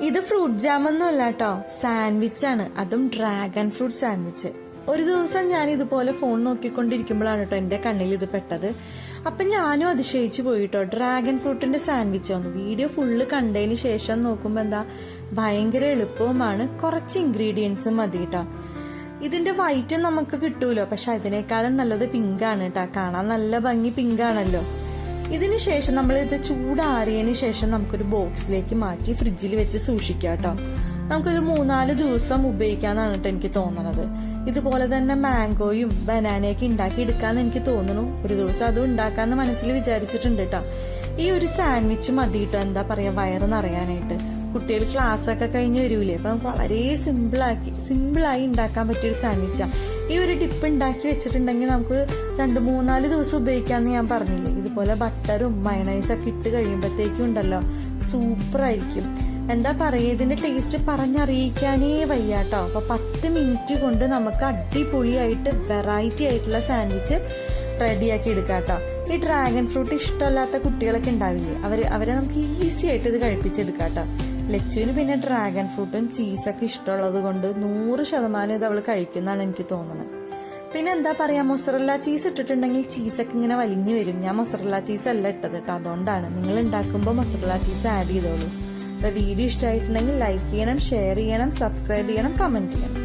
ഇത് fruit jam ഒന്നും അല്ല കേട്ടോ, സാൻഡ്വിച്ച് ആണ്, അതും ഡ്രാഗൺ ഫ്രൂട്ട് സാൻഡ്വിച്ച്. ഒരു ദിവസം ഞാൻ ഇതുപോലെ ഫോൺ നോക്കിക്കൊണ്ടിരിക്കുമ്പോഴാണ് കേട്ടോ എന്റെ കണ്ണിൽ ഇത് പെട്ടത്. അപ്പൊ ഞാനും അതിശയിച്ചു പോയിട്ടോ, ഡ്രാഗൺ ഫ്രൂട്ടിന്റെ സാൻഡ്വിച്ച് വന്നു. വീഡിയോ ഫുള്ള് കണ്ടതിന് ശേഷം നോക്കുമ്പോ എന്താ ഭയങ്കര എളുപ്പവുമാണ്, കുറച്ച് ഇൻഗ്രീഡിയൻസും മതി കേട്ടോ. ഇതിന്റെ വൈറ്റ് നമുക്ക് കിട്ടൂലോ, പക്ഷെ അതിനേക്കാളും നല്ലത് പിങ്ക് ആണ് കേട്ടോ. കാണാൻ നല്ല ഭംഗി പിങ്ക് ആണല്ലോ. ഇതിന് ശേഷം നമ്മൾ ഇത് ചൂടാറിയതിന് ശേഷം നമുക്കൊരു ബോക്സിലേക്ക് മാറ്റി ഫ്രിഡ്ജിൽ വെച്ച് സൂക്ഷിക്കാം കേട്ടോ. നമുക്കൊരു 3-4 ദിവസം ഉപയോഗിക്കാന്നാണ് കേട്ടോ എനിക്ക് തോന്നുന്നത്. ഇതുപോലെ തന്നെ മാംഗോയും ബനാനയൊക്കെ ഉണ്ടാക്കി എടുക്കാന്ന് എനിക്ക് തോന്നുന്നു. ഒരു ദിവസം അതും ഉണ്ടാക്കാന്ന് മനസ്സിൽ വിചാരിച്ചിട്ടുണ്ട് കേട്ടോ. ഈ ഒരു സാൻഡ്വിച്ച് മതി കേട്ടോ, എന്താ പറയാ, വയറ് നിറയാനായിട്ട്. കുട്ടികൾ ക്ലാസ് ഒക്കെ കഴിഞ്ഞ് വരൂലേ, അപ്പൊ നമുക്ക് വളരെ സിമ്പിളായി ഉണ്ടാക്കാൻ പറ്റിയൊരു സാൻഡ്വിച്ചാണ്. ഈ ഒരു ഡിപ്പ് ഉണ്ടാക്കി വെച്ചിട്ടുണ്ടെങ്കിൽ നമുക്ക് 2-3-4 ദിവസം ഉപയോഗിക്കാന്ന് ഞാൻ പറഞ്ഞില്ലേ. ഇതുപോലെ ബട്ടറും മയണൈസൊക്കെ ഇട്ട് കഴിയുമ്പോഴത്തേക്കും ഉണ്ടല്ലോ സൂപ്പർ ആയിരിക്കും. എന്താ പറയുക, ഇതിന്റെ ടേസ്റ്റ് പറഞ്ഞറിയിക്കാനേ വയ്യാട്ടോ. അപ്പൊ 10 മിനിറ്റ് കൊണ്ട് നമുക്ക് അടിപൊളിയായിട്ട് വെറൈറ്റി ആയിട്ടുള്ള സാൻഡ്വിച്ച് റെഡിയാക്കി എടുക്കാം കേട്ടോ. ഈ ഡ്രാഗൺ ഫ്രൂട്ട് ഇഷ്ടമല്ലാത്ത കുട്ടികളൊക്കെ ഉണ്ടാവില്ലേ, അവരെ നമുക്ക് ഈസി ആയിട്ട് ഇത് കഴിപ്പിച്ചെടുക്കാം കേട്ടോ. ലച്ചുവിന് പിന്നെ ഡ്രാഗൺ ഫ്രൂട്ടും ചീസൊക്കെ ഇഷ്ടമുള്ളത് കൊണ്ട് 100% ഇത് അവൾ കഴിക്കുന്നതാണ് എനിക്ക് തോന്നുന്നത്. പിന്നെ എന്താ പറയാ, മൊസറല്ല ചീസ് ഇട്ടിട്ടുണ്ടെങ്കിൽ ചീസൊക്കെ ഇങ്ങനെ വലിഞ്ഞു വരും. ഞാൻ മൊസറല്ല ചീസ് അല്ല ഇട്ടത് കേട്ടോ, അതുകൊണ്ടാണ്. നിങ്ങൾ ഉണ്ടാക്കുമ്പോൾ മൊസറല്ല ചീസ് ആഡ് ചെയ്തോളൂ. വീഡിയോ ഇഷ്ടമായിട്ടുണ്ടെങ്കിൽ ലൈക്ക് ചെയ്യണം, ഷെയർ ചെയ്യണം, സബ്സ്ക്രൈബ് ചെയ്യണം, കമന്റ് ചെയ്യണം.